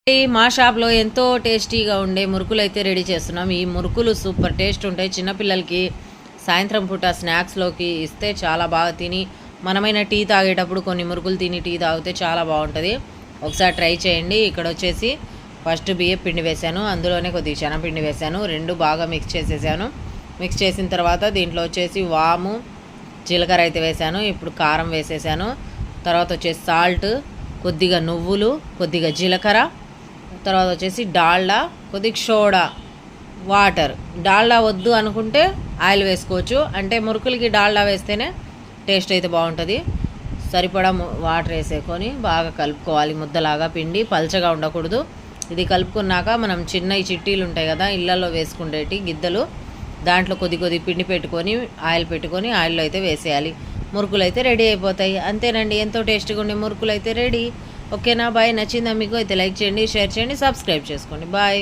మా షాప్లో ఎంతో టేస్టీగా ఉండే మురుకులు అయితే రెడీ చేస్తున్నాం. ఈ మురుకులు సూపర్ టేస్ట్ ఉంటాయి. చిన్నపిల్లలకి సాయంత్రం పూట స్నాక్స్లోకి ఇస్తే చాలా బాగా తిని, మనమైన టీ తాగేటప్పుడు కొన్ని మురుకులు తిని టీ తాగితే చాలా బాగుంటుంది. ఒకసారి ట్రై చేయండి. ఇక్కడ వచ్చేసి ఫస్ట్ బియ్యం పిండి వేసాను, అందులోనే కొద్దిగా శనగపిండి వేసాను, రెండు బాగా మిక్స్ చేసేసాను. మిక్స్ చేసిన తర్వాత దీంట్లో వచ్చేసి వాము, జీలకర్ర అయితే వేసాను. ఇప్పుడు కారం వేసేసాను. తర్వాత వచ్చేసి సాల్ట్, కొద్దిగా నువ్వులు, కొద్దిగా జీలకర్ర, తర్వాత వచ్చేసి డాల్డా, కొద్దిగా సోడా, వాటర్. డాల్డా వద్దు అనుకుంటే ఆయిల్ వేసుకోవచ్చు. అంటే మురుకులకి డాల్డా వేస్తేనే టేస్ట్ అయితే బాగుంటుంది. సరిపడా వాటర్ వేసేకొని బాగా కలుపుకోవాలి. ముద్దలాగా పిండి పల్చగా ఉండకూడదు. ఇది కలుపుకున్నాక మనం చిన్న చిట్టీలు ఉంటాయి కదా ఇళ్ళల్లో వేసుకునేటి గిద్దలు, దాంట్లో కొద్ది పిండి పెట్టుకొని ఆయిల్ పెట్టుకొని ఆయిల్లో అయితే వేసేయాలి. మురుకులు అయితే రెడీ అయిపోతాయి. అంతేనండి, ఎంతో టేస్టీగా ఉండే మురుకులు అయితే రెడీ. ఓకేనా? బాయ్. నచ్చిందా మీకు? అయితే లైక్ చేయండి, షేర్ చేయండి, సబ్స్క్రైబ్ చేసుకోండి. బాయ్.